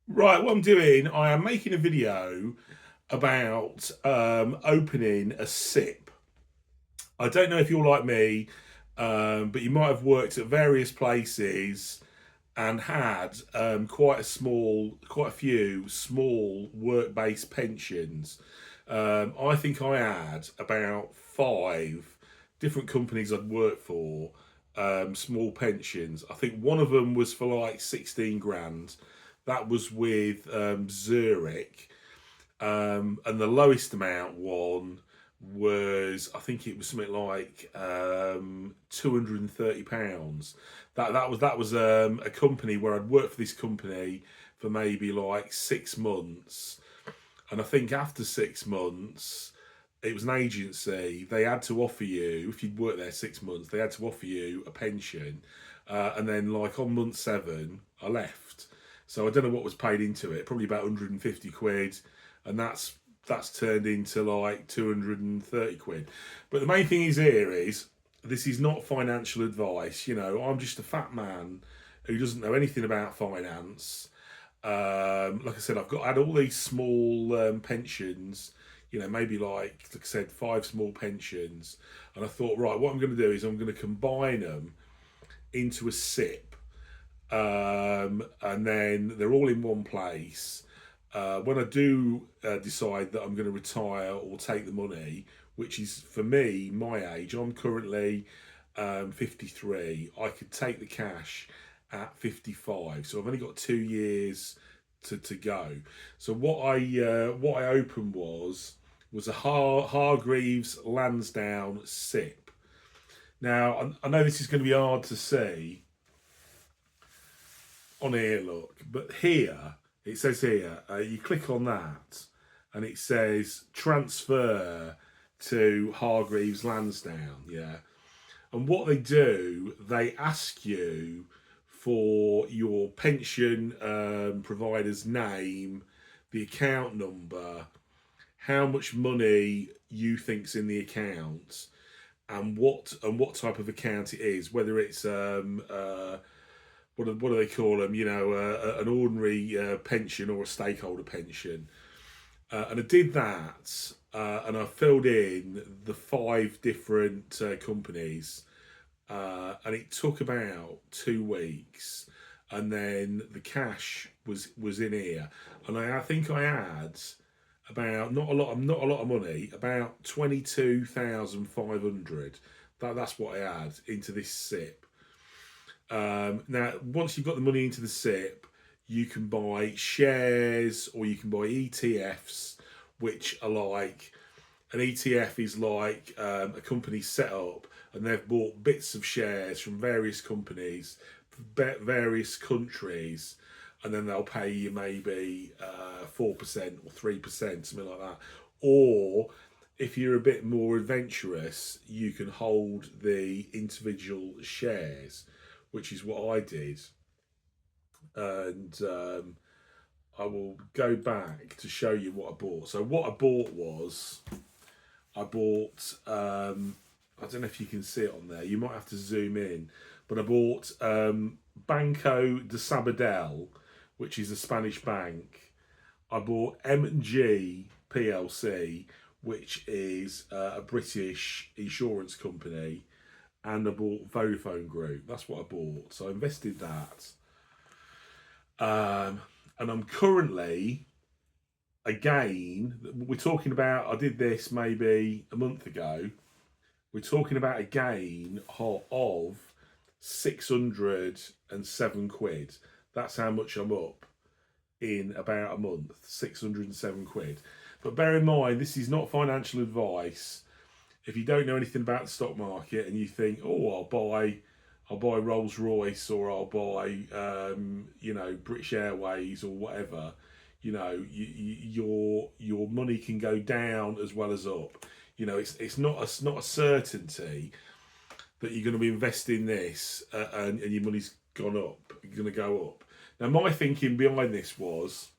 Right, what I'm doing, I am making a video about opening a SIPP. I don't know if you're like me, but you might have worked at various places and had quite a few small work-based pensions. I think I had about five different companies I'd worked for, small pensions. I think one of them was for like 16 grand. That was with Zurich, and the lowest amount one was, I think it was something like £230. That was a company where I'd worked for this company for maybe like 6 months, and I think after 6 months, it was an agency. They had to offer you, if you'd worked there 6 months, they had to offer you a pension, and then like on month seven, I left. So I don't know what was paid into it. Probably about 150 quid, and that's turned into like 230 quid. But the main thing is here is this is not financial advice. I'm just a fat man who doesn't know anything about finance. Like I said, I had all these small pensions. Maybe like I said, five small pensions, and I thought, right, what I'm going to do is I'm going to combine them into a SIP, and then they're all in one place. When I do decide that I'm going to retire or take the money, which is for me, my age, I'm currently 53, I could take the cash at 55. So I've only got 2 years to go. So what I opened was a Hargreaves Lansdowne SIP. Now I know this is going to be hard to see on here, look, but here it says here, you click on that, and it says transfer to Hargreaves Lansdowne. Yeah, and what they do, they ask you for your pension provider's name, the account number, how much money you think's in the account, and what type of account it is, whether it's what do they call them? An ordinary pension or a stakeholder pension. And I did that, and I filled in the five different companies, and it took about 2 weeks, and then the cash was in here, and I think I had about not a lot of money, about 22,500. That's what I had into this SIP. Now, once you've got the money into the SIP, you can buy shares or you can buy ETFs, which are like, an ETF is like a company set up and they've bought bits of shares from various companies, various countries, and then they'll pay you maybe 4% or 3%, something like that. Or if you're a bit more adventurous, you can hold the individual shares, which is what I did. And I will go back to show you what I bought. So what I bought was, I bought, I don't know if you can see it on there. You might have to zoom in, but I bought Banco de Sabadell, which is a Spanish bank. I bought M&G PLC, which is a British insurance company, and I bought Vodafone Group. That's what I bought. So I invested that, and I'm currently, again, we're talking about, I did this maybe a month ago. We're talking about a gain of 607 quid. That's how much I'm up in about a month. 607 quid. But bear in mind, this is not financial advice. If you don't know anything about the stock market and you think, oh, I'll buy Rolls Royce, or I'll buy British Airways or whatever, your money can go down as well as up. It's not a certainty that you're going to be investing this, and your money's gone up. You're going to go up. Now, my thinking behind this was,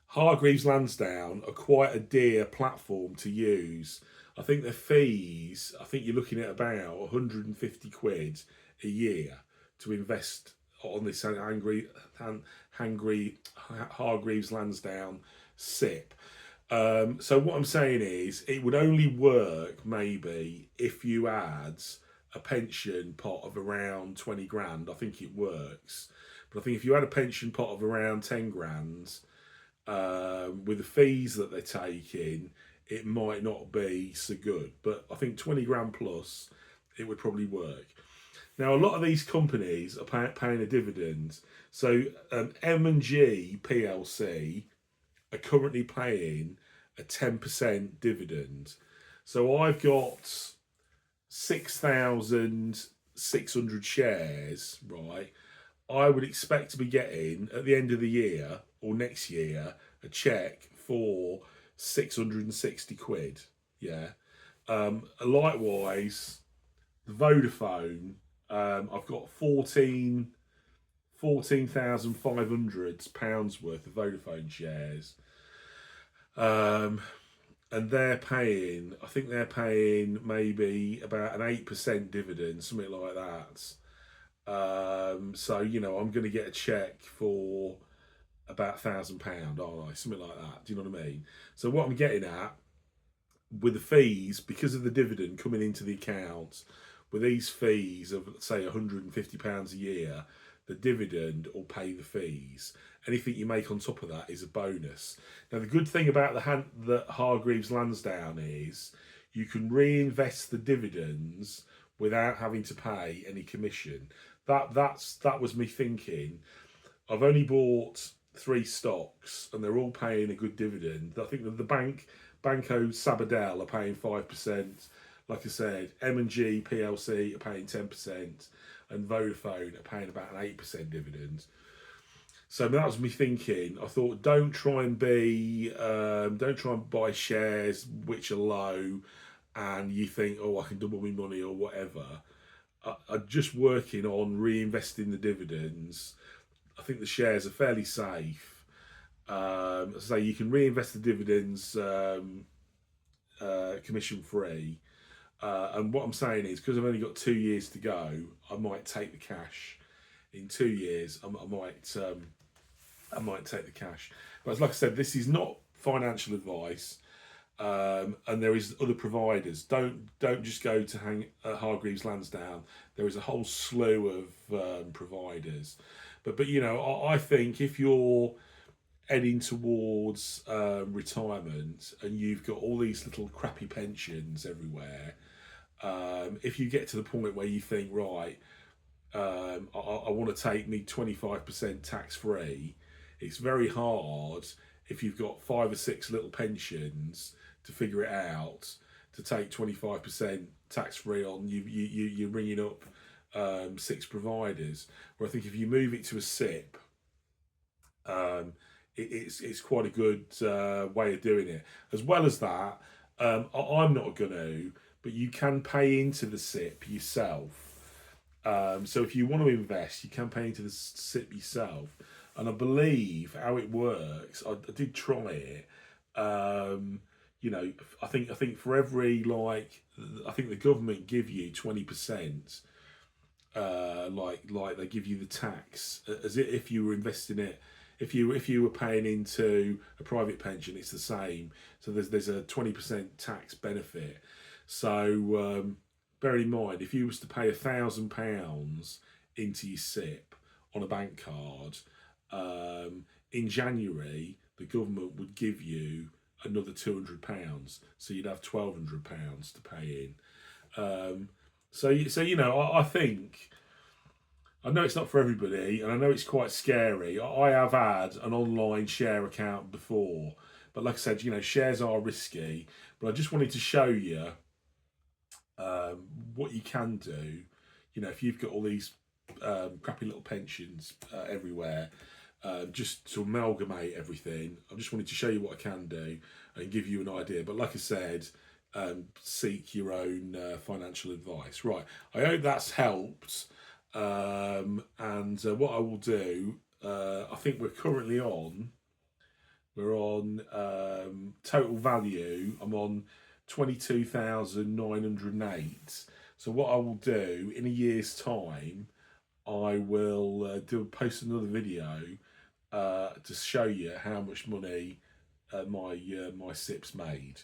Hargreaves Lansdowne are quite a dear platform to use. I think their fees, I think you're looking at about 150 quid a year to invest on this Hargreaves Lansdown SIPP. So what I'm saying is, it would only work maybe if you had a pension pot of around 20 grand. I think it works, but I think if you had a pension pot of around 10 grand, with the fees that they're taking, it might not be so good. But I think 20 grand plus, it would probably work. Now, a lot of these companies are paying a dividend. So M&G PLC are currently paying a 10% dividend. So I've got 6,600 shares, right? I would expect to be getting at the end of the year or next year a check for 660 quid. Yeah. Likewise, the Vodafone, I've got £14,500 worth of Vodafone shares. And they're paying, I think they're paying maybe about an 8% dividend, something like that. So, you know, I'm going to get a check for about £1,000, aren't I? Something like that. Do you know what I mean? So what I'm getting at with the fees, because of the dividend coming into the account, with these fees of, say, £150 a year, the dividend will pay the fees. Anything you make on top of that is a bonus. Now, the good thing about the Hargreaves Lansdown is you can reinvest the dividends without having to pay any commission. That was me thinking. I've only bought 3 stocks and they're all paying a good dividend. I think that the Banco Sabadell are paying 5%. Like I said, M&G PLC are paying 10%, and Vodafone are paying about an 8% dividend. So that was me thinking. I thought, don't try and buy shares which are low, and you think, oh, I can double my money or whatever. I'm just working on reinvesting the dividends. I think the shares are fairly safe. So you can reinvest the dividends commission free. And what I'm saying is, because I've only got 2 years to go, I might take the cash. In 2 years, I might take the cash. But like I said, this is not financial advice. And there is other providers. Don't just go to Hargreaves Lansdown. There is a whole slew of providers. But you know, I think if you're heading towards retirement and you've got all these little crappy pensions everywhere, if you get to the point where you think, right, I want to take me 25% tax free, it's very hard if you've got 5 or 6 little pensions to figure it out to take 25% tax free on you're ringing up 6 providers. Where I think if you move it to a SIPP, it's quite a good way of doing it. As well as that, I'm not going to, but you can pay into the SIPP yourself. So if you want to invest, you can pay into the SIPP yourself. And I believe how it works, I did try it. You know, I think for every, like, I think the government give you 20%. Like they give you the tax as if you were investing it. If you were paying into a private pension, it's the same. So there's a 20% tax benefit. So bear in mind, if you was to pay £1,000 into your SIPP on a bank card, in January the government would give you another £200, so you'd have £1,200 to pay in. So you know, I think, I know it's not for everybody, and I know it's quite scary. I have had an online share account before, but like I said, you know, shares are risky. But I just wanted to show you what you can do. You know, if you've got all these crappy little pensions everywhere, just to amalgamate everything, I just wanted to show you what I can do and give you an idea. But like I said, seek your own financial advice. Right, I hope that's helped. And what I will do, I think we're on total value, I'm on 22,908. So what I will do in a year's time, I will post another video to show you how much money my SIPP's made.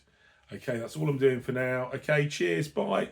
Okay, that's all I'm doing for now. Okay, cheers, bye.